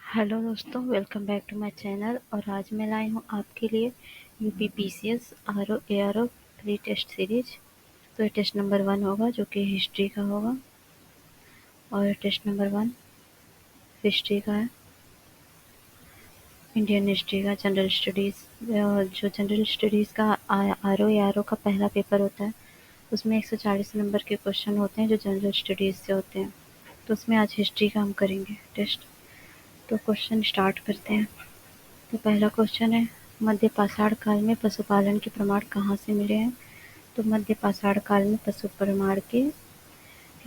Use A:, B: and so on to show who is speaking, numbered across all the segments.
A: Hello दोस्तों, welcome back to my channel. और आज मैं लाई हूँ आपके लिए UPPCS RO ARO pre test series. तो ये टेस्ट नंबर 1 होगा जो कि हिस्ट्री का होगा। और टेस्ट नंबर 1 हिस्ट्री का है, इंडियन हिस्ट्री का, जनरल स्टडीज़। जो जनरल स्टडीज़ का आरओ एआरओ का पहला पेपर होता है उसमें 140 नंबर के क्वेश्चन होते हैं जो जनरल स्टडीज़ से होते हैं। तो उसमें आज हिस्ट्री का हम करेंगे टेस्ट। तो क्वेश्चन स्टार्ट करते हैं। तो पहला क्वेश्चन है, मध्य पाषाण काल में पशुपालन के प्रमाण कहाँ से मिले हैं? तो मध्य पाषाण काल में पशु प्रमाण के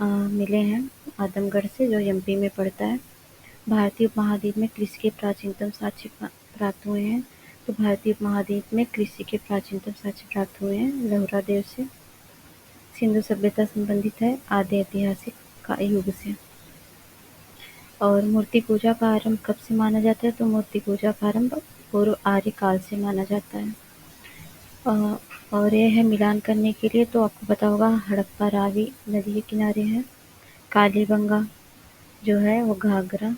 A: मिले हैं आदमगढ़ से, जो एमपी में पड़ता है। भारतीय उपमहाद्वीप में कृषि के प्राचीनतम साक्ष्य प्राप्त हुए हैं। तो भारतीय उपमहाद्वीप में कृषि के प्राचीनतम साक्ष्य प्राप्त हुए हैं लोहरा देव से। सिंधु सभ्यता संबंधित है आदि ऐतिहासिक का युग से। और मूर्ति पूजा का आरंभ कब से माना जाता है? तो मूर्ति पूजा का आरंभ पूर्व आर्य काल से माना जाता है। अ, और ये है मिलान करने के लिए, तो आपको पता होगा हड़प्पा रावी नदी के किनारे है, कालीबंगा जो है वो घाघरा,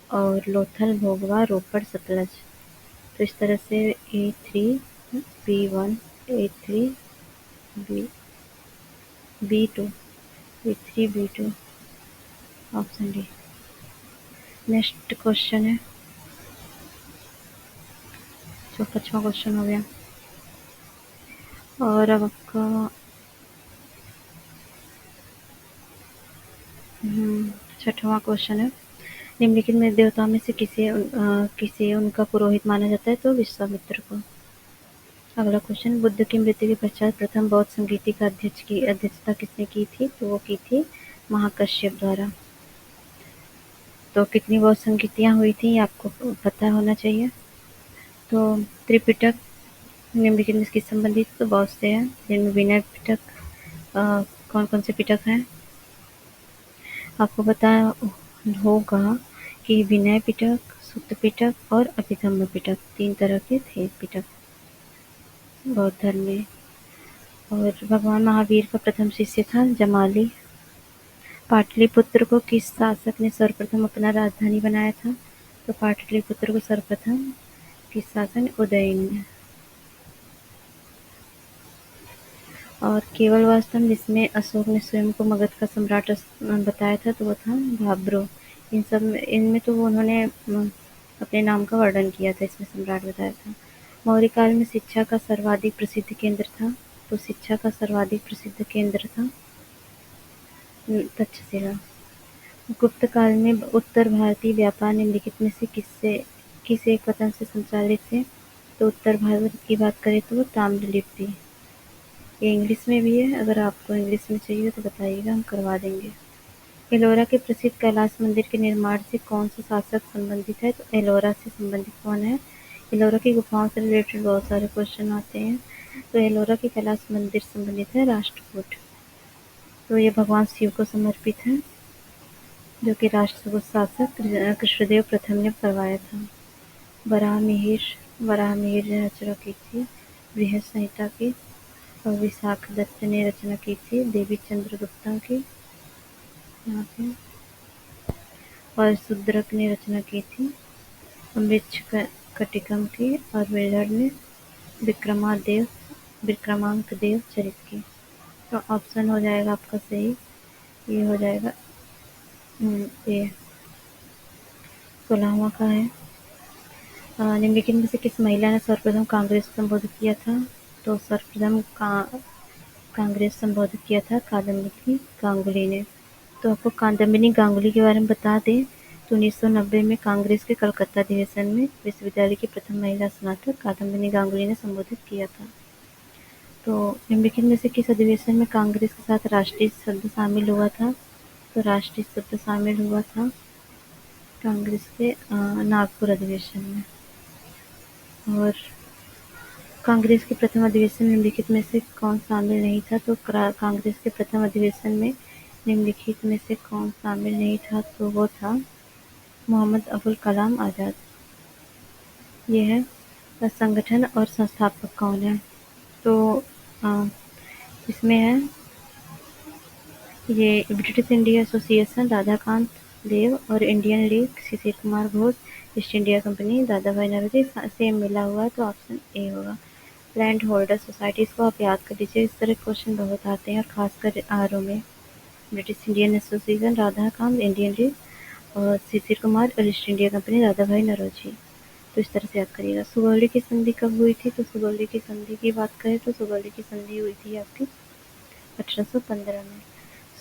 A: और लोथल भोगवा रोपड़ सतलज। तो इस तरह से A3 B1 A3 B2 A3 B2 option D. Next question है, जो 5वां क्वेश्चन हो गया। और अब आपका 6वां क्वेश्चन है, निम्नलिखित में देवताओं में से किसे उनका पुरोहित माना जाता है? तो विश्वामित्र को। अगला क्वेश्चन, बुद्ध की मृत्यु के पश्चात प्रथम बौद्ध संगीति का अध्यक्षता किसने की थी? तो वो की थी महाकश्यप द्वारा। तो कितनी बौद्ध संगीतियाँ हुई थी ये आपको पता होना चाहिए। तो त्रिपिटक निम्नलिखित में किस संबंधित? तो बौद्ध से है, जिनमें विनय पिटक। कौन कौन से पिटक हैं आपको पता होगा कि विनय पिटक, सुत्त पिटक और अभिधम्म पिटक 3 तरह के थे पिटक बौद्ध धर्म में। और भगवान महावीर का प्रथम शिष्य था जमाली। पाटलिपुत्र को किस शासक ने सर्वप्रथम अपना राजधानी बनाया था? तो पाटलिपुत्र को सर्वप्रथम किस शासक ने? उदयन ने। और केवल वास्तव जिसमें अशोक ने स्वयं को मगध का सम्राट बताया था तो वो था भाब्रो। इनमें तो उन्होंने अपने नाम का वर्णन किया था, इसमें सम्राट बताया था। मौर्य काल में शिक्षा का सर्वाधिक प्रसिद्ध केंद्र था, तो शिक्षा का सर्वाधिक प्रसिद्ध केंद्र था तक्षशिला। गुप्त काल में उत्तर भारतीय व्यापार निम्नलिखित में से किस एक कथन से संचालित थे? तो उत्तर भारत की बात करें तो वो ताम्रलिप्ति। ये इंग्लिश में भी है, अगर आपको इंग्लिश में चाहिए तो बताइएगा, हम करवा देंगे। एलोरा के प्रसिद्ध कैलाश मंदिर के निर्माण से कौन सा शासक संबंधित है? तो एलोरा से संबंधित कौन है? एलोरा की गुफाओं से रिलेटेड बहुत सारे क्वेश्चन आते हैं। तो एलोरा के कैलाश मंदिर संबंधित है राष्ट्रकूट। तो ये भगवान शिव को समर्पित है, जो कि राष्ट्रकूट शासक कृष्णदेव प्रथम ने करवाया था। वराहमिहिर ने रचना की थी बृहद संहिता की। और विशाख दत्त ने रचना की थी देवी चंद्रगुप्ता की यहाँ पे। और शूद्रक ने रचना की थी कटिकम की। और वेलर ने विक्रमांक देव चरित की। तो ऑप्शन हो जाएगा आपका सही, ये हो जाएगा ये 16वां का है। निम्नलिखित में से किस महिला ने सर्वप्रथम कांग्रेस को संबोधित किया था? तो सर्वप्रथम कांग्रेस संबोधित किया था कादम्बिनी गांगुली ने। तो आपको कादम्बिनी गांगुली के बारे में बता दें तो 1990 में कांग्रेस के कलकत्ता अधिवेशन में विश्वविद्यालय की प्रथम महिला स्नातक कादम्बिनी गांगुली ने संबोधित किया था। तो निम्नलिखित में से किस अधिवेशन में कांग्रेस के साथ राष्ट्रीय शब्द शामिल हुआ था? तो राष्ट्रीय शब्द शामिल हुआ था कांग्रेस के नागपुर अधिवेशन में। और कांग्रेस के प्रथम अधिवेशन में निम्नलिखित में से कौन शामिल नहीं था? तो कांग्रेस के प्रथम अधिवेशन में निम्नलिखित में से कौन शामिल नहीं था? तो वो था मोहम्मद अबुल कलाम आज़ाद। ये है संगठन और संस्थापक कौन है? तो इसमें है ये British India Association Radhakant Dev और Indian League Shishir Kumar Ghosh, East India Company Dadabhai Naoroji. Same मिला हुआ है तो ऑप्शन ए होगा। लैंड होल्डर सोसाइटीज को आप याद कर लीजिए, इस तरह क्वेश्चन बहुत आते हैं और खासकर आर में। ब्रिटिश इंडियन एसोसिएशन राधा काम इंडियन लीग और शिशिर कुमार और east India Company Dadabhai Naoroji. तो इस तरह से याद करिएगा। सुगौली की संधि कब हुई थी? तो सुगौली की संधि की बात करें तो सुगौली की संधि हुई थी आपकी 1815 में।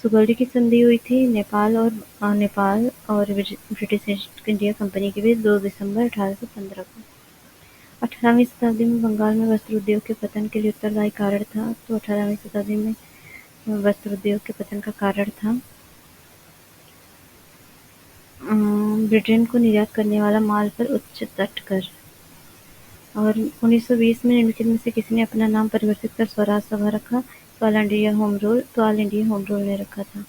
A: सुगौली की संधि हुई थी नेपाल और ब्रिटिश ईस्ट इंडिया कंपनी के बीच 2 दिसंबर 1815 को। 18वीं शताब्दी में बंगाल में वस्त्र उद्योग के पतन के लिए उत्तरदायी कारण था। तो 18वीं शताब्दी में वस्त्र उद्योग के पतन का कारण था ब्रिटेन को निर्यात करने वाला माल पर उच्च तट कर। और 1920 में निम्नलिखित में से किसने अपना नाम परिवर्तित कर स्वराज सभा रखा? तो ऑल इंडिया होम रूल ने रखा था।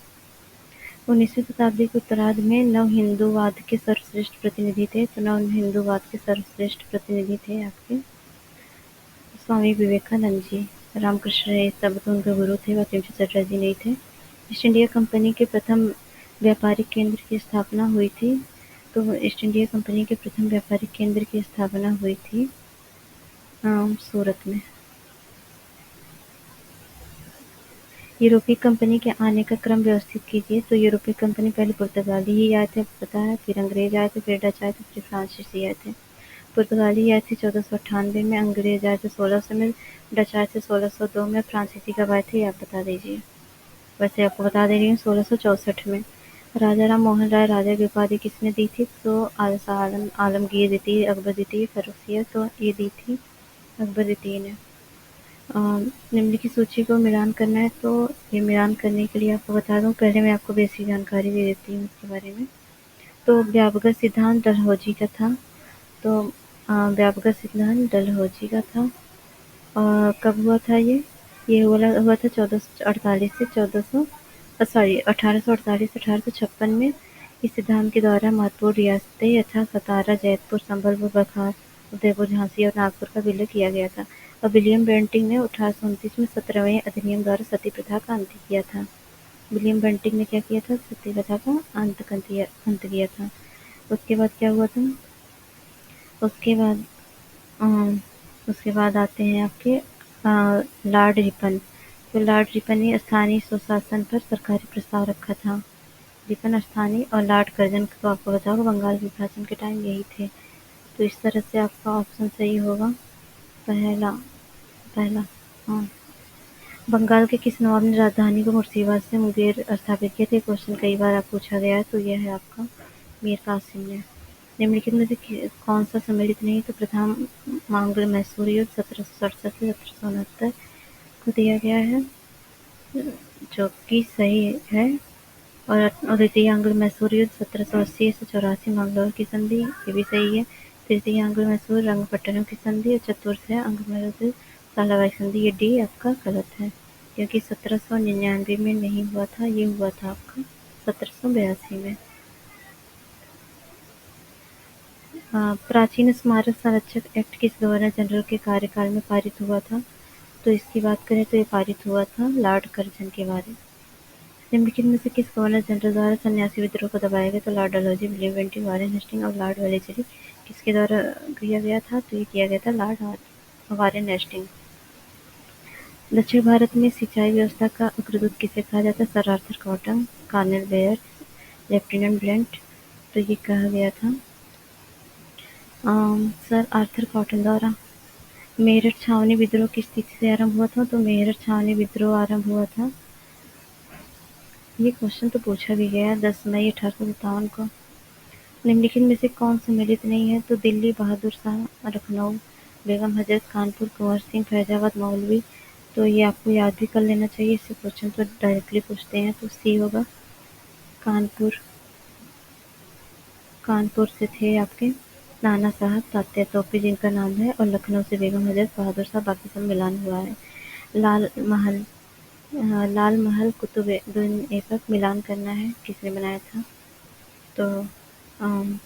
A: 19वीं शताब्दी के उत्तरार्ध में नव हिंदूवाद के सर्वश्रेष्ठ प्रतिनिधि थे। तो नव हिंदूवाद के सर्वश्रेष्ठ प्रतिनिधि थे आपके स्वामी विवेकानंद जी। रामकृष्ण रे तब तो उनके गुरु थे, बंकिम चटर्जी जी नहीं थे। ईस्ट इंडिया कंपनी के प्रथम व्यापारिक केंद्र की स्थापना हुई थी। तो ईस्ट इंडिया कंपनी के प्रथम व्यापारिक केंद्र की स्थापना हुई थी सूरत में। यूरोपीय कंपनी के आने का क्रम व्यवस्थित कीजिए। तो यूरोपीय कंपनी पहले पुर्तगाली ही आए थे, पता है, फिर अंग्रेज आए थे, फिर डच आए थे, फिर फ्रांसीसी आए थे। पुर्तगाली आए थे 1498 में, अंग्रेज आए थे 1600 में, डच आए थे 1602 में, फ्रांसीसी कब आए थे आप बता दीजिए। वैसे आपको बता दे रही हूँ 1664 में। राजा राम मोहन राय राजा की उपाधि किसने दी थी? तो आलमगीर द्वितीय, अकबर द्वितीय, फर्रुखियत, तो ये दी थी अकबर द्वितीय ने। निम्नलिखित सूची को मिलान करना है। तो ये मिलान करने के लिए आपको बता दूं, पहले मैं आपको बेसिक जानकारी दे देती हूँ इसके बारे में। तो व्यापक सिद्धांत डलहौजी का था। तो व्यापक सिद्धांत डलहौजी का था। कब हुआ था ये? ये हुआ था 1448 से 1848 से 1856 में। इस सिद्धांत के द्वारा महत्वपूर्ण रियासतें यथा सतारा, जयपुर, संबलपुर, बखार, उदयपुर, झांसी और नागपुर का विलय किया गया था। और विलियम बेंटिंक ने 1829 में 17वें अधिनियम द्वारा सती प्रथा का अंत किया था। विलियम बेंटिंक ने क्या किया था? सती प्रथा का अंत किया था। उसके बाद क्या हुआ था? उसके बाद अम, उसके बाद आते हैं आपके लॉर्ड रिपन। तो लॉर्ड रिपन ने स्थानीय स्वशासन पर सरकारी प्रस्ताव रखा था। रिपन स्थानीय और लॉर्ड कर्जन को आपको बताओ बंगाल विभाजन के टाइम यही थे। तो इस तरह से आपका ऑप्शन सही होगा पहला। पहला हाँ। बंगाल के किस नवाब ने राजधानी को मुर्शिदाबाद से मुंगेर स्थापित किया था? क्वेश्चन कई बार आप पूछा गया है। तो यह है आपका मीर कासिम ने। निम्नलिखित में से कौन सा सम्मिलित नहीं? तो प्रथम मंगल मैसूर युद्ध 1767 से 1769 को दिया गया है, जो कि सही है। और द्वितीय आंग्ल मैसूर युद्ध 1780 से 84 मंगलौर की संधि, ये भी सही है। तृतीय आंग्ल मैसूर रंगपट्टनम की संधि और चतुर्थ आंग्ल मैसूर सालाबाई संधि, ये डी आपका गलत है, क्योंकि 1799 में नहीं हुआ था, ये हुआ था आपका 1782 में। प्राचीन स्मारक संरक्षक एक्ट किस गवर्नर जनरल के कार्यकाल में पारित हुआ था? तो इसकी बात करें तो ये पारित हुआ था लॉर्ड कर्जन के बारे। निम्नलिखित में से किस गवर्नर जनरल द्वारा सन्यासी विद्रोह को दबाया गया? तो Lord Dalhousie, William Bentinck, Warren Hasting और लॉर्ड वेलेस्ली। किसके द्वारा किया गया था? तो ये किया गया था लॉर्ड वारेन हेस्टिंग। दक्षिण भारत में सिंचाई व्यवस्था का अग्रदूत किसे कहा जाता है? Sir Arthur Cotton, Colonel Baird, Lieutenant Blunt. तो ये कहा गया था सर आर्थर कॉटन द्वारा। मेरठ छावनी विद्रोह किस तिथि से आरंभ हुआ था? तो मेरठ छावनी विद्रोह आरंभ हुआ था, ये क्वेश्चन तो पूछा भी गया, 10 मई 1857 को। निम्नलिखित में से कौन सम्मिलित नहीं है? तो दिल्ली, बहादुर शाह, लखनऊ, बेगम हजरत, कानपुर, कुंवर सिंह, फैजाबाद, मौलवी। तो ये आपको याद भी कर लेना चाहिए, इससे क्वेश्चन तो डायरेक्टली पूछते हैं। तो सी होगा कानपुर। कानपुर से थे आपके नाना साहब तात्या तोपे जिनका नाम है, और लखनऊ से बेगम हजरत, बहादुर शाह, बाकी सब मिलान हुआ है। लाल महल लाल महल कुतुबुद्दीन ऐबक मिलान करना है, किसने बनाया था? तो अम,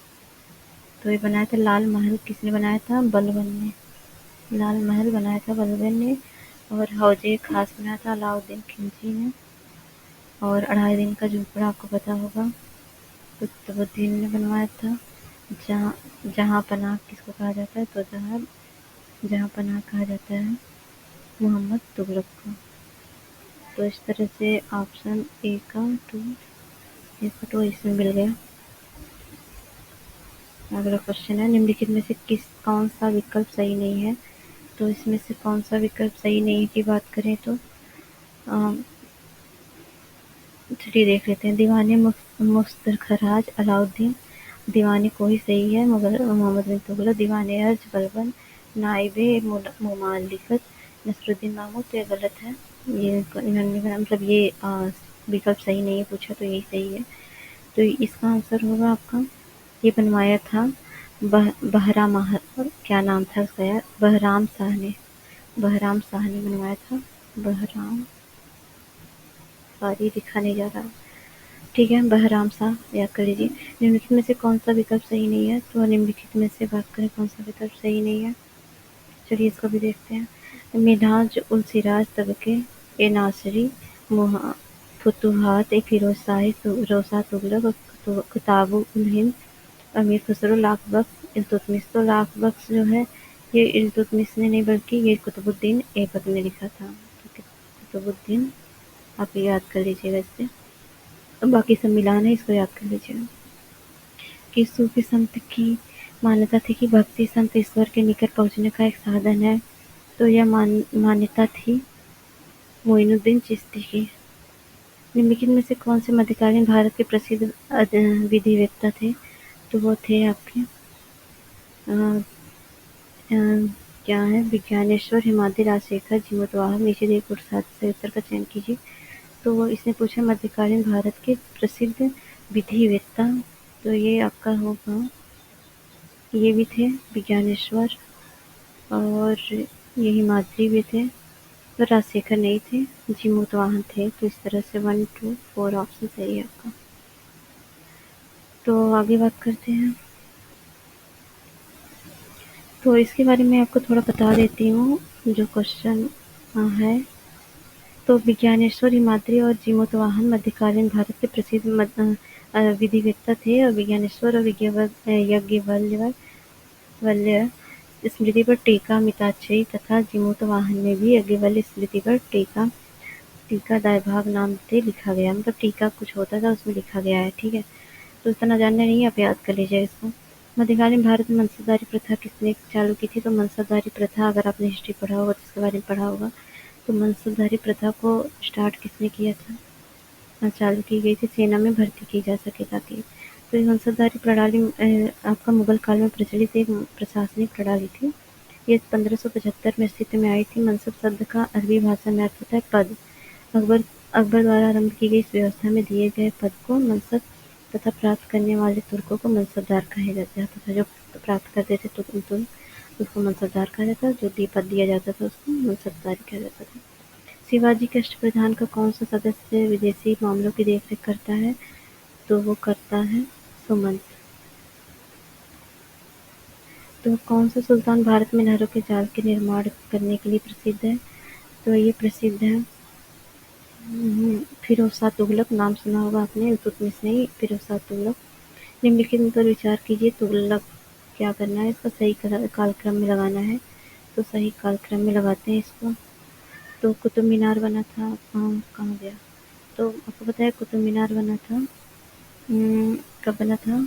A: तो ये बनाया था लाल महल, किसने बनाया था? बलबन ने। लाल महल बनाया था बलबन ने। और हौजे खास बनाया था अलाउद्दीन खिलजी ने। और 2.5 दिन का झोपड़ा आपको पता होगा कुतुबुद्दीन ने बनवाया था। जहाँ जहाँ पनाह किसको कहा जाता है? तो जहाँ पनाह कहा जाता है मोहम्मद तुगलक को। तो इस तरह से ऑप्शन ए का टू इसमें मिल गया। अगला क्वेश्चन है, निम्नलिखित में से कौन सा विकल्प सही नहीं है? तो इसमें से कौन सा विकल्प सही नहीं है की बात करें तो चलिए देख लेते हैं। दीवाने मुफ्तखराज अलाउद्दीन, दीवाने कोही सही है, मगर मोहम्मद बिन तुगलक, दीवाने अर्ज बलबन, नाइबे मुमालिकत नसरुद्दीन महमूद। तो ये गलत है। ये मतलब ये विकल्प सही नहीं है, पूछा तो यही सही है। तो इसका आंसर होगा आपका, ये बनवाया था क्या नाम था उसका यार? बहराम शाह ने। बहराम शाह ने बनवाया था। बहराम, सॉरी लिखा नहीं जा रहा। ठीक है, बहराम शाह याद कर लीजिए। निम्नलिखित में से कौन सा विकल्प सही नहीं है? तो निम्नलिखित में से बात करें कौन सा विकल्प सही नहीं है। चलिए इसको भी देखते हैं। मिन्हाज उल सिराज तबके ए नासरी, फुतूहात ए फिरोज शाही रोसा तुगलक, किताब उल हिंद अमीर खुसरो लाख बख्श इल्तुतमिश। तो लाख बख्श जो है ये इल्तुतमिश ने नहीं बल्कि ये कुतुबुद्दीन ऐबक ने लिखा था। तो कुतुबुद्दीन, आप याद कर लीजिएगा इससे। बाकी सब मिलान है, इसको याद कर लीजिएगा। कि सूफी संत की मान्यता थी कि भक्ति संत ईश्वर के निकट पहुंचने का एक साधन है। तो यह मान्यता थी मोइनुद्दीन चिश्ती की। निम्नलिखित में से कौन से मध्यकालीन भारत के प्रसिद्ध विधिवेत्ता थे? तो वो थे आपके अ, क्या है? विज्ञानेश्वर, हिमाद्री, राजशेखर, जीमूतवाहन। नीचे दिए पुरुषार्थ से उत्तर का चयन कीजिए। तो वो इसने पूछा मध्यकालीन भारत के प्रसिद्ध विधिवेत्ता। तो ये आपका होगा, ये भी थे विज्ञानेश्वर, और ये हिमाद्री भी थे, पर राजशेखर नहीं थे, जीमूतवाहन थे। तो इस तरह से 1, 2, 4 ऑप्शन सही है आपका। तो आगे बात करते हैं। तो इसके बारे में आपको थोड़ा बता देती हूँ जो क्वेश्चन है। तो विज्ञानेश्वर, हिमाद्री और जीमूतवाहन मध्यकालीन भारत के प्रसिद्ध विधिवेत्ता थे। और विज्ञानेश्वर और याज्ञवल्क्य स्मृति पर टीका मिताक्षरी तथा जीमूतवाहन ने भी याज्ञवल्क्य स्मृति पर टीका दायभाग नाम से लिखा गया। मतलब टीका कुछ होता था उसमें लिखा गया है। ठीक है, तो इतना जानना नहीं है, आप याद कर लीजिए इसको। मध्यकालीन भारत में मनसबदारी प्रथा किसने चालू की थी? तो मनसबदारी प्रथा, अगर आपने हिस्ट्री पढ़ा होगा तो इसके बारे में पढ़ा होगा। तो मनसबदारी प्रथा को स्टार्ट किसने किया था? चालू की गई थी, सेना में भर्ती की जा सके ताकि। तो ये मनसबदारी प्रणाली आपका मुगल काल में प्रचलित एक प्रशासनिक प्रणाली थी। ये 1575 में अस्तित्व में आई थी। मनसब शब्द का अरबी भाषा में अर्थ होता है पद। अकबर अकबर द्वारा आरंभ की गई इस व्यवस्था में दिए गए पद को मनसब तथा प्राप्त करने वाले तुर्कों को मनसबदार कहा जाता था। जो प्राप्त करते थे तो उसको मनसबदार कहा जाता था, जो पद दिया जाता था उसको मनसबदारी कहा जाता था। शिवाजी के अष्टप्रधान का कौन सा सदस्य विदेशी मामलों की देखरेख करता है? तो वो करता है सुमंत। तो कौन सा सुल्तान भारत में नहरों के जाल के निर्माण करने के लिए प्रसिद्ध है? तो ये प्रसिद्ध है फिरोज शाह तुगलक। नाम सुना होगा आपने, इल्तुतमिश नहीं, फिरोज शाह तुगलक। निम्नलिखित पर विचार कीजिए, तुगलक क्या करना है? इसका सही कालक्रम में लगाना है। तो सही कालक्रम में लगाते हैं इसको। तो कुतुब मीनार बना था, कहाँ गया? तो आपको पता है कुतुब मीनार बना था कब बना था?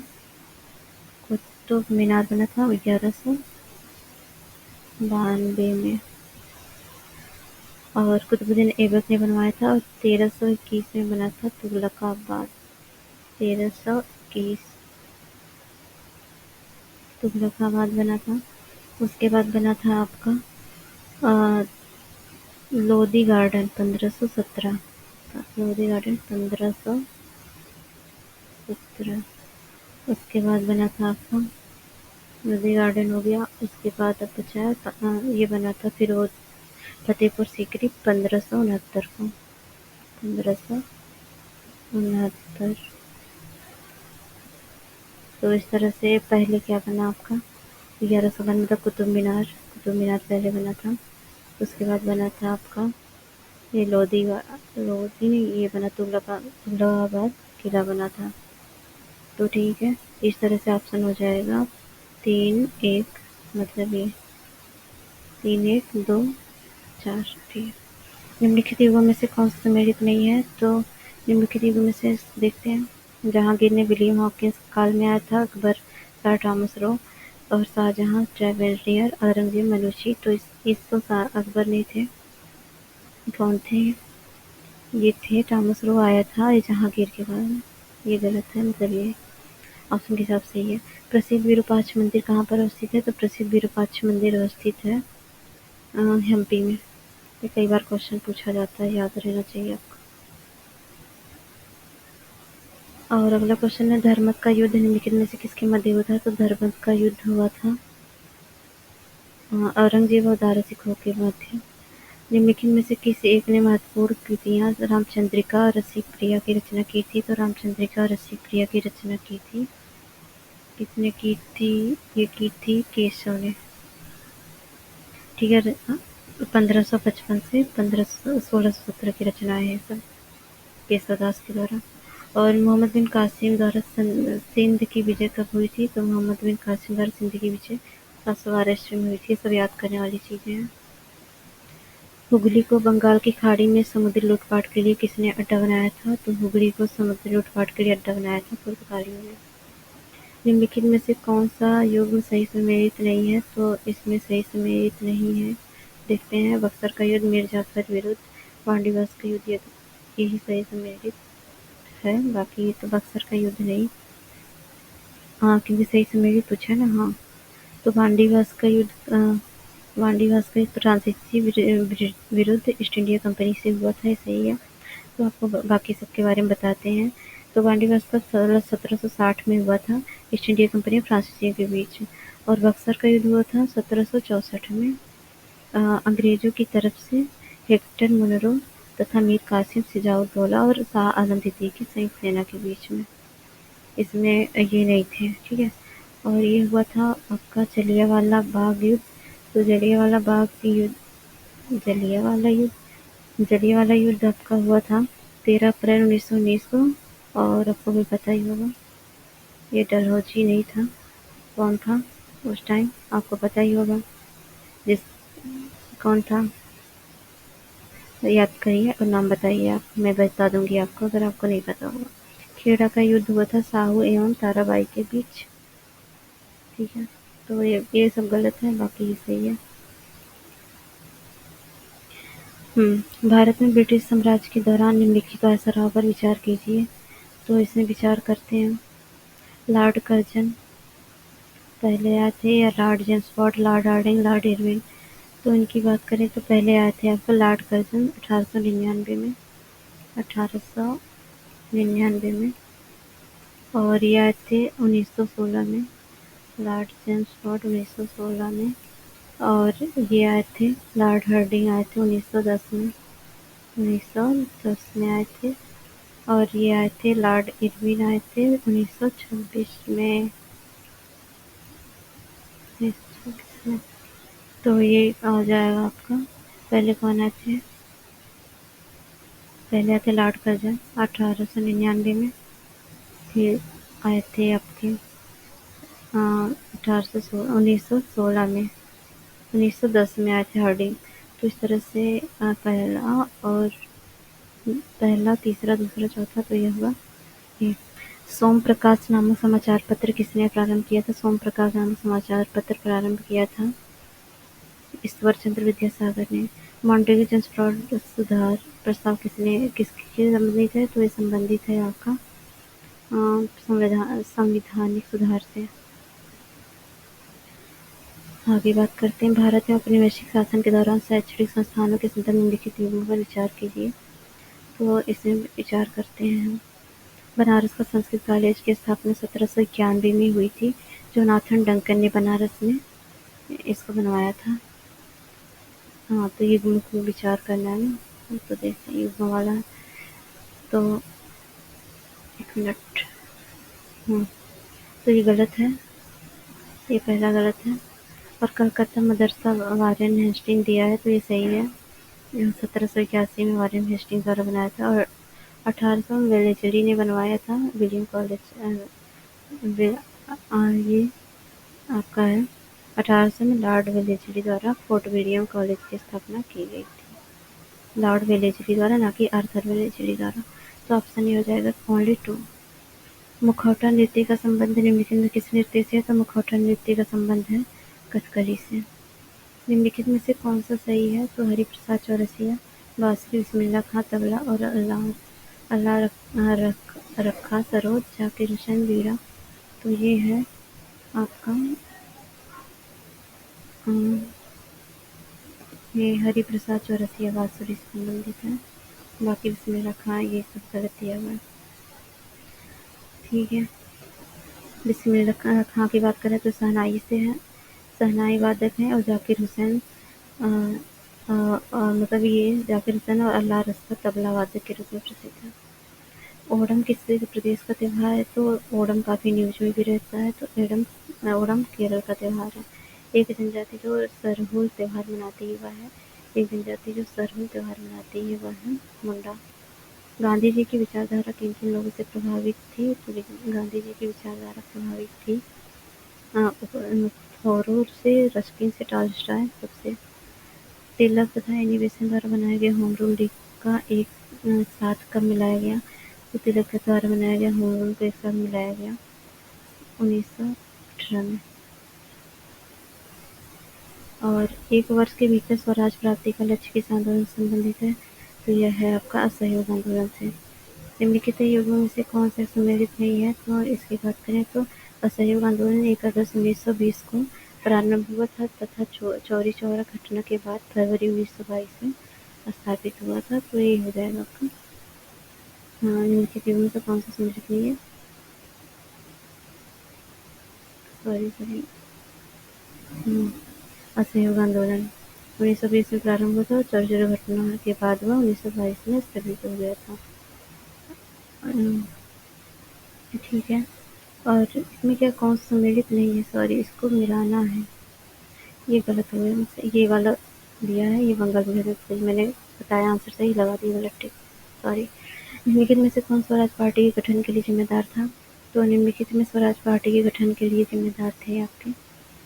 A: कुतुब मीनार बना था 1192 में, और कुतुबुद्दीन ऐबक ने बनवाया था। और 1321 में बना था तुगलकाबाद। 1321 तुगलकाबाद बना था। उसके बाद बना था आपका अ, लोधी गार्डन 1517। लोधी गार्डन 1517। उसके बाद बना था आपका लोधी गार्डन हो गया। उसके बाद अब बचा है ये बना था फिरोज फतेहपुर सीकरी 1569 को। 1569। तो इस तरह से पहले क्या बना आपका 1152 मतलब कुतुब मीनार पहले बना था। उसके बाद बना था आपका ये लोधी नहीं, ये बना तुगलकाबाद किला बना था। तो ठीक है, इस तरह से ऑप्शन हो जाएगा 3-1, मतलब ये 3-1-2-4। ठीक है। निम्नलिखित युगों में से कौन सा सम्मिलित नहीं है? तो निम्नलिखित युगों में से देखते हैं। जहांगीर ने विलियम हॉकिंस काल में आया था, अकबर सर थॉमस रो और शाहजहां ट्रेवेलियर, औरंगजेब मनुची। तो इस तो अकबर नहीं थे, कौन थे? ये थे थॉमस रो आया था ये जहांगीर के बाद में। ये गलत है, मतलब ये ऑप्शन के हिसाब से ही है। प्रसिद्ध विरूपाक्ष मंदिर कहाँ पर अवस्थित है? तो प्रसिद्ध विरूपाक्ष मंदिर अवस्थित है हम्पी में। ये कई बार क्वेश्चन पूछा जाता है, याद रहना चाहिए आपको। और अगला क्वेश्चन है, धर्मत का युद्ध निम्नलिखित में से किसके मध्य हुआ था? तो धर्मत का युद्ध हुआ था औरंगजेब और दारा सिखों के मध्य। निम्नलिखित में से किस एक ने महत्वपूर्ण कृतियां रामचंद्रिका और रसिकप्रिया की रचना की थी? तो रामचंद्रिका और रसिकप्रिया की रचना की थी, किसने की थी? ये की थी केशव ने। ठीक है। 1555 से 1617 की रचना है सब, केशवदास के द्वारा। और मोहम्मद बिन कासिम द्वारा सिंध की विजय कब हुई थी? तो मोहम्मद बिन कासिम द्वारा सिंध की विजय 712 ईस्वी में हुई थी। सब याद करने वाली चीजें हैं। हुगली को बंगाल की खाड़ी में समुद्री लूटपाट के लिए किसने अड्डा बनाया था? तो हुगली को समुद्री लूटपाट के लिए अड्डा बनाया था पुर्तगालियों ने। निम्नलिखित में से कौन सा युग्म सही सम्मिलित नहीं है? तो इसमें सही सम्मिलित नहीं है, देखते हैं। बक्सर का युद्ध, मीर जाफर विरुद्ध वांडीवास का युद्ध, यही सही सम्मिलित है। बाकी तो बक्सर का युद्ध नहीं। हाँ, क्योंकि सही सम्मिलित पूछा है ना। हाँ, तो वांडीवास का युद्ध वांडीवास का युद्ध फ्रांसीसी विरुद्ध ईस्ट इंडिया कंपनी से हुआ था, ये सही है। तो आपको बाकी सबके बारे में बताते हैं। तो वांडीवास का 1760 में हुआ था, ईस्ट इंडिया कंपनी और फ्रांसीसियों के बीच। और बक्सर का युद्ध हुआ था 1764 में अंग्रेजों की तरफ से हेक्टर मुनरो तथा मीर कासिम सिराजउद्दौला और शाह आलम द्वितीय की संयुक्त सेना के बीच में। इसमें ये नहीं थे, ठीक है। और ये हुआ था आपका जलियांवाला बाग युद्ध। तो जलियांवाला युद्ध आपका हुआ था 13 अप्रैल 1919 को। और आपको भी पता ही होगा, ये डलहौजी नहीं था, कौन था उस टाइम? आपको पता ही होगा जिस कौन था, याद करिए और नाम बताइए आप, मैं बता दूंगी आपको अगर आपको नहीं पता होगा। खेड़ा का युद्ध हुआ था साहू एवं ताराबाई के बीच, ठीक है। तो ये सब गलत है, बाकी ये सही है। भारत में ब्रिटिश साम्राज्य के दौरान निम्नलिखित असराओं पर विचार कीजिए। तो इसमें विचार करते हैं। लॉर्ड कर्जन पहले आए थे, या Lord James Ford, Lord Hardinge, Lord Irwin? तो इनकी बात करें तो पहले आए थे आपको लॉर्ड कर्जन 1899 में, 1899 में। और ये आए थे 1916 में, लॉर्ड जेम्स फोर्ड 1916 में। और ये आए थे लॉर्ड हार्डिंग, आए थे 1910 में, 1910 में आए थे। और ये आए थे लॉर्ड इरविन, आए थे 1926 में, 1926 में। तो ये आ जाएगा आपका। पहले कौन आए थे? पहले आए थे लॉर्ड कर्जन 1899 में। फिर आए थे आपके 1916 में, 1910 में आए थे हार्डिंग। तो इस तरह से पहला, तीसरा, दूसरा, चौथा, तो ये हुआ ये। सोम प्रकाश नामक समाचार पत्र किसने प्रारंभ किया था? सोम प्रकाश नामक समाचार पत्र प्रारंभ किया था ईश्वर चंद्र विद्यासागर ने। मॉन्टेग्यू जेम्स सुधार प्रस्ताव किसके संबंधित है? तो ये संबंधित है आपका संविधानिक सुधार से। आगे बात करते हैं। भारत में औपनिवेशिक शासन के दौरान शैक्षणिक संस्थानों के संदर्भ निम्नलिखित युग्मों पर विचार कीजिए। तो इसमें विचार करते हैं हम। बनारस का संस्कृत कॉलेज की स्थापना 1791 में हुई थी। जोनाथन डंकन ने बनारस में इसको बनवाया था। हाँ, तो युग्म को विचार करना है ना, तो देखते हैं युग्म वाला। तो एक मिनट। तो ये गलत है, ये पहला गलत है। और कलकत्ता मदरसा वारेन हेस्टिंग दिया है, तो ये सही है। 1781 में वारेन हेस्टिंग द्वारा बनाया था। और 1800 में वेलेस्ली ने बनवाया था विलियम कॉलेज ये आपका है 1800 में लॉर्ड वेलेस्ली द्वारा फोर्ट विलियम कॉलेज की स्थापना की गई थी। लॉर्ड वेलेस्ली द्वारा, ना कि आर्थर वेलेस्ली द्वारा। तो ऑप्शन ये हो जाएगा ओनली 2। मुखौटा नृत्य का संबंध निम्नलिखित में किस नृत्य से है? तो मुखौटा नृत्य का संबंध है कथकली से। निम्नलिखित में से कौन सा सही है? तो हरिप्रसाद चौरसिया, बांसुरी, बिस्मिल्लाह खां तबला और अल्लाह अल्लाह रखा सरोज, जाकिर हुसैन वीणा। तो ये है आपका ये हरिप्रसाद चौरसिया बांसुरी से संबंधित है। बाकी बिस्मिल्लाह खां ये सब गलत दिया हुआ है। ठीक है, बिस्मिल्लाह खां की बात करें तो शहनाई से है, शहनाई वादक हैं। और जाकिर हुसैन मतलब ये जाकिर हुसैन और अल्लाह रस्सा तबला वादक के रूप में प्रसिद्ध है। ओणम किस प्रदेश का त्योहार है? तो ओणम काफ़ी न्यूज में भी रहता है। तो ओणम केरल का त्योहार है। एक जनजाति जो सरहुल त्योहार मनाती है वह है एक जनजाति जो सरहुल त्योहार मनाती है वह है मुंडा। गांधी जी की विचारधारा किन किन लोगों से प्रभावित थी? तो गांधी जी की विचारधारा प्रभावित थी थोरूर से, रस्किन से, टॉलस्टॉय सबसे। तिलक तथा एनी बेसेंट द्वारा बनाया गया होम रूल लीग का एक साथ कब मिलाया गया? तो तिलक के द्वारा बनाया गया होम रूल को एक साथ मिलाया गया 1918 में। और एक वर्ष के भीतर स्वराज प्राप्ति का लक्ष्य किस आंदोलन से संबंधित है? तो यह है आपका असहयोग आंदोलन से। निम्नलिखित युगों में से कौन सा सम्मिलित नहीं है? तो इसकी बात करें तो असहयोग आंदोलन 1 अगस्त 1920 को प्रारंभ हुआ था तथा चौरी चौरा घटना के बाद फरवरी 1922 में स्थापित हुआ था। तो ये हो जाएगा आपका निम्नलिखित युगों में से कौन सा सम्मिलित नहीं है? सॉरी असहयोग आंदोलन 1920 में प्रारंभ हुआ था और चौरी चौरा घटना के बाद वह 1922 में स्थगित हो गया था। ठीक है, और इसमें क्या कौन सम्मिलित नहीं है? सॉरी, इसको मिलाना है, ये गलत हो गया मुझसे। ये वाला दिया है, ये बंगाल विभेद मैंने बताया आंसर सही लगा दिया गलत टिक, सॉरी। निम्नलिखित में से कौन स्वराज पार्टी के गठन के लिए जिम्मेदार था? तो निम्नलिखित में स्वराज पार्टी के गठन के लिए जिम्मेदार थे आपके,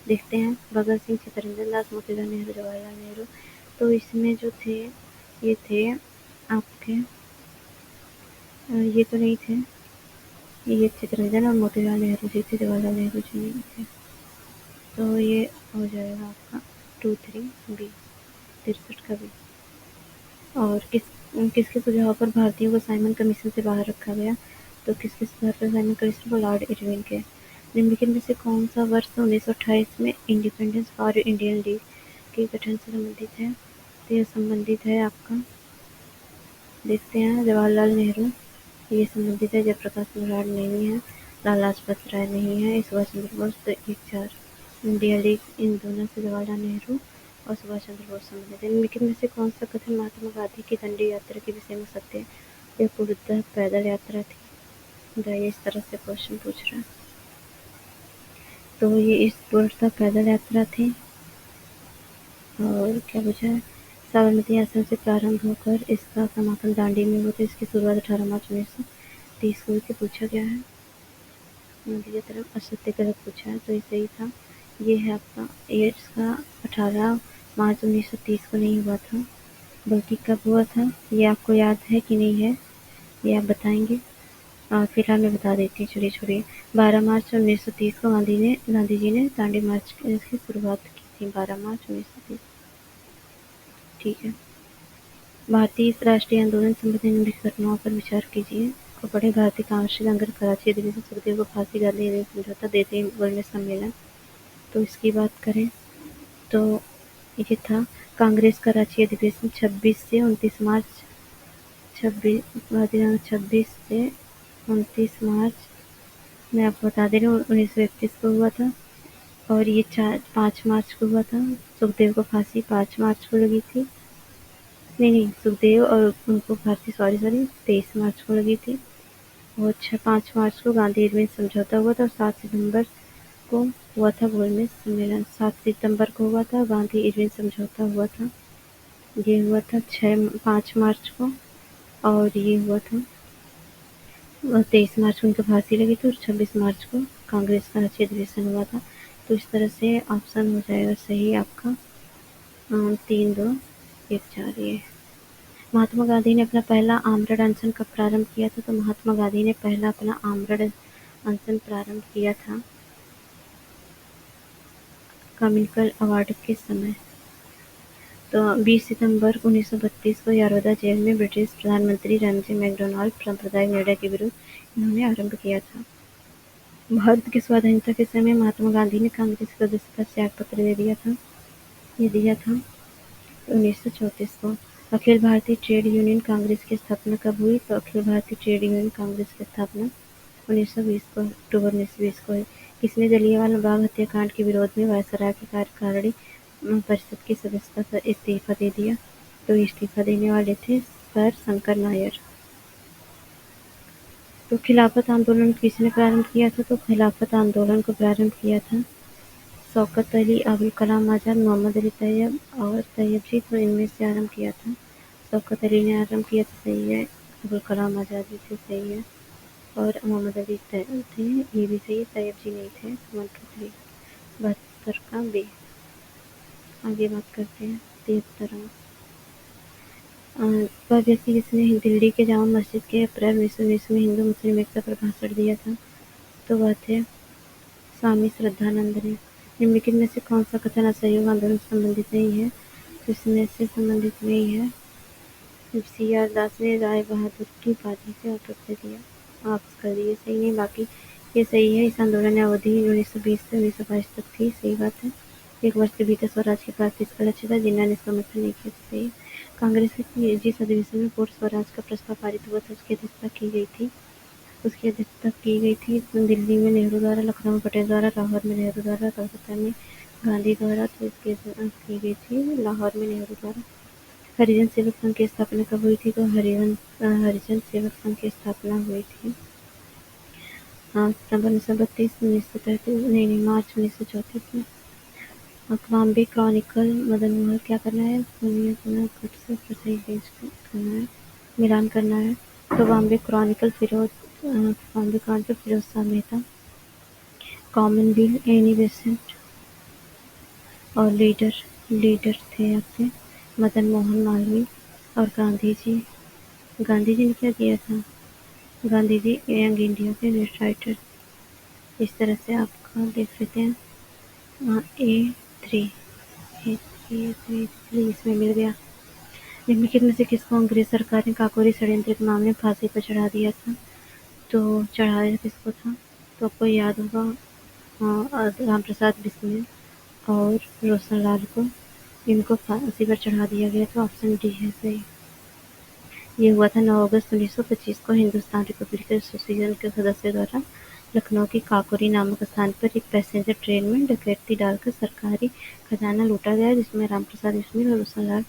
A: देखते हैं, भगत सिंह, चित्तरंजन दास, मोतीलाल नेहरू, जवाहरलाल नेहरू। तो इसमें जो थे ये थे आपके ये तो नहीं थे, ये चित्तरंजन और मोतीलाल नेहरू जी थे, जवाहरलाल नेहरू जी नहीं थे। तो ये हो जाएगा आपका 2-3 बी, 63 का बी। और किसके सुझाव पर भारतीयों को साइमन कमीशन से बाहर रखा गया? तो किसके सुझाव पर साइमन कमीशन को? लॉर्ड इरविन के। निम्नलिखित में से कौन सा वर्ष 1928 में इंडिपेंडेंस फॉर इंडियन लीग के गठन से संबंधित है? तो यह संबंधित है आपका, देखते हैं, जवाहरलाल नेहरू, ये संबंधित है। जयप्रकाश नारायण नहीं है, लाला लाजपत राय नहीं है, सुभाष चंद्र बोस। तो 1-4 इंडिया लीग, इन दोनों से जवाहरलाल नेहरू और सुभाष चंद्र बोस संबंधित है। निम्नलिखित में से कौन सा कथन महात्मा गांधी की दांडी यात्रा के विषय में सत्य है? यह पूर्णतः पैदल यात्रा थी। ये इस तरह से क्वेश्चन पूछ रहा है। तो ये इस पूर्णतः पैदल यात्रा थी। और क्या पूछा है? साबरमती आश्रम से प्रारंभ होकर इसका समापन दांडी में हुआ। तो इसकी शुरुआत 18 मार्च 1930 को हुई थी। पूछा गया है नदी की तरफ असत्य गलत पूछा है, तो ये सही था। ये है आपका, ये इसका 18 मार्च 1930 को नहीं हुआ था, बल्कि कब हुआ था ये आपको याद है कि नहीं है, ये आप बताएंगे? फिलहाल मैं बता देती हूँ, छोड़िए 12 मार्च 1930 को गांधी जी ने दांडी मार्च की शुरुआत की थी, 12 मार्च 1930। ठीक है, भारतीय राष्ट्रीय आंदोलन संबंधी निम्नलिखित घटनाओं पर विचार कीजिए। को पढ़े, भारतीय कांग्रेस संगठन, कराची अधिवेशन, सुखदेव को फांसी, गांधी समझौता, देते ही गोलमेज सम्मेलन। तो इसकी बात करें तो ये था कांग्रेस कराची अधिवेशन 26 से 29 मार्च 26 से 29 मार्च मैं आपको बता दे रही हूँ 1931 को हुआ था। और ये 5 मार्च को हुआ था। सुखदेव को फांसी 5 मार्च को लगी थी। नहीं, सुखदेव और उनको फांसी, सॉरी 23 मार्च को लगी थी। और 5 मार्च को गांधी इरविन समझौता हुआ था। और 7 सितंबर को हुआ था गोलमेज सम्मेलन। 7 सितंबर को हुआ था गांधी इरविन समझौता हुआ था। ये हुआ था 5 मार्च को। और ये हुआ था और 23 मार्च को उनको फांसी लगी थी और 26 मार्च को कांग्रेस का राज्य अधिवेशन हुआ था। तो इस तरह से ऑप्शन हो जाएगा सही आपका 3, 2, 1, 4 ये। महात्मा गांधी ने अपना पहला आमरण अनशन कब प्रारंभ किया था? तो महात्मा गांधी ने पहला अपना आमरण अनशन प्रारंभ किया था कामिलकर अवार्ड के समय। तो 20 सितंबर 1932 को यशोदा जेल में ब्रिटिश प्रधानमंत्री रैमजे मैकडोनाल्ड सांप्रदायिक निर्णय के विरुद्ध इन्होंने आरंभ किया था। भारत की स्वाधीनता के समय महात्मा गांधी ने कांग्रेस की सदस्यता त्याग पत्र दे दिया था। ये दिया था 1934 को। अखिल भारतीय ट्रेड यूनियन कांग्रेस की स्थापना कब हुई? तो अखिल भारतीय ट्रेड यूनियन कांग्रेस की स्थापना 1920 को अक्टूबर 1920 को हुई। किसने जलियांवाला बाग हत्याकांड के विरोध में वायसराय की कार्यकारिणी परिषद की सदस्यता पर इस्तीफा दे दिया? तो इस्तीफा देने वाले थे सर शंकर नायर। तो खिलाफत आंदोलन किसने प्रारंभ किया था? तो खिलाफत आंदोलन को प्रारंभ किया था शौकत अली, अबुल कलाम आज़ाद, मोहम्मद अली तैयब और तैयब जी। तो इनमें से आरंभ किया था शौकत अली ने आरंभ किया था, सही है। अबुल कलाम आज़ाद भी थे, सही है। और मोहम्मद अली थे, ये भी सही है। तैयब जी नहीं थे। 1, 2, 3 72 का बी। आगे बात करते हैं 73। वह व्यक्ति जिसने दिल्ली के जामा मस्जिद के अप्रैल 1919 में हिंदू मुस्लिम एकता पर भाषण दिया था, तो वह थे स्वामी श्रद्धानंद ने। निम्नलिखित में से कौन सा कथन असहयोग आंदोलन से संबंधित नहीं है? तो इसमें से संबंधित नहीं है। सी आर दास ने राय बहादुर की उपाधि से हटवा दिया, वापस कर दिए, सही नहीं। बाकी ये सही है। इस आंदोलन ने अवधि 1920 से 1922 तक थी, सही बात है। 1 वर्ष के भीतर स्वराज की प्राप्ति इसका लक्ष्य था, जिन्ना ने समर्थन नहीं किया, सही है। कांग्रेस की जिस अधिवेशन में पूर्ण स्वराज का प्रस्ताव पारित हुआ था, उसकी अध्यक्षता की गई थी दिल्ली में नेहरू द्वारा, लखनऊ में पटेल द्वारा, लाहौर में नेहरू द्वारा, कलकत्ता में गांधी द्वारा। तो इसकी की गई थी लाहौर में नेहरू द्वारा। हरिजन सेवक संघ की स्थापना कब हुई थी? तो हरिजन सेवक संघ की स्थापना हुई थी सितंबर 1932, 1933, नहीं, मार्च 1934 में। बॉम्बे क्रॉनिकल मदन मोहन क्या करना है? कट से सही पेज करना है, मिलान करना है। तो Bombay Chronicle Firoz Shah Mehta, Commonwealth Annie Besant और लीडर थे आपके मदन मोहन मालवीय और गांधी जी। गांधी जी ने क्या किया था? गांधी जी यंग इंडिया के राइटर। इस तरह से आपका देख लेते हैं A3 इसमें मिल गया। निम्नलिखित में से किसको अंग्रेज सरकार ने काकोरी षड्यंत्र के मामले में फांसी पर चढ़ा दिया था? तो चढ़ाया किसको था? तो आपको याद होगा राम प्रसाद बिस्मिल और रोशनलाल को, इनको फांसी पर चढ़ा दिया गया। तो ऑप्शन डी है सही। ये हुआ था 9 अगस्त 1925 को हिंदुस्तान रिपब्लिकन एसोसिएशन के सदस्यों द्वारा लखनऊ की काकोरी नामक स्थान पर एक पैसेंजर ट्रेन में डकैती डालकर सरकारी खजाना लूटा गया, जिसमें रामप्रसाद बिस्मिल और रोशनलाल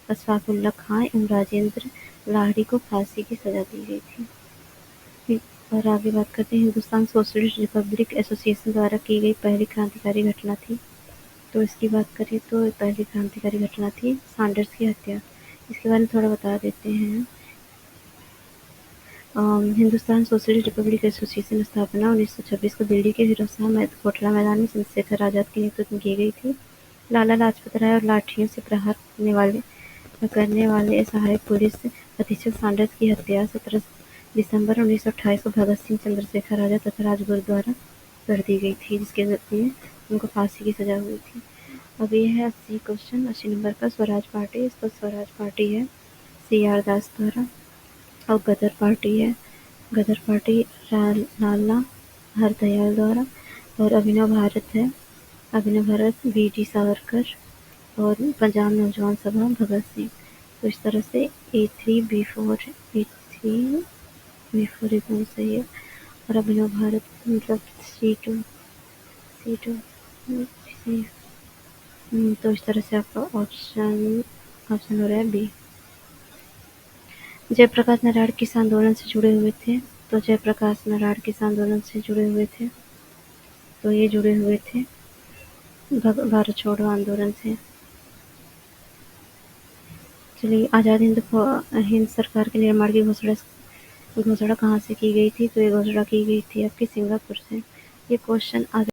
A: अशफाकुल्लाह खां एवं राजेंद्र लाहिड़ी को फांसी की सजा दी गई थी। और आगे बात करते हैं हिंदुस्तान सोशलिस्ट रिपब्लिक एसोसिएशन द्वारा की गई पहली क्रांतिकारी घटना थी। तो इसकी बात करें तो पहली क्रांतिकारी घटना थी सैंडर्स की हत्या। इसके बारे में थोड़ा बता देते हैं। हिंदुस्तान सोशलिस्ट रिपब्लिक एसोसिएशन की स्थापना 1926 को दिल्ली के फिरोज शाह कोटला मैदान में चंद्रशेखर आजाद के नेतृत्व में की गई थी। लाला लाजपत राय और लाठियों से प्रहार करने वाले सहायक पुलिस अधीक्षक सैंडर्स की हत्या 17 दिसंबर 1928 को भगत सिंह, चंद्रशेखर आजाद तथा राजगुरु द्वारा कर दी गई थी, जिसके लिए उनको फांसी की सजा हुई थी। अब ये है 80 क्वेश्चन 80 नंबर का स्वराज पार्टी। इसको स्वराज पार्टी है C.R. दास द्वारा और गदर पार्टी लाला हरदयाल द्वारा और अभिनव भारत है अभिनव भारत B.D. सावरकर और पंजाब नौजवान सभा भगत सिंह। तो इस तरह से A3 B4 एकदम सही है और अभिनव भारत मतलब C2 सही है। तो इस तरह से आपका ऑप्शन हो रहा है बी। जयप्रकाश नारायण किस आंदोलन से जुड़े हुए थे? तो जयप्रकाश नारायण किस आंदोलन से जुड़े हुए थे? तो ये जुड़े हुए थे भारत छोड़ो आंदोलन से। चलिए, आजाद हिंद सरकार के निर्माण की घोषणा घोषणा कहाँ से की गई थी? तो ये घोषणा की गई थी आपकी सिंगापुर से। ये क्वेश्चन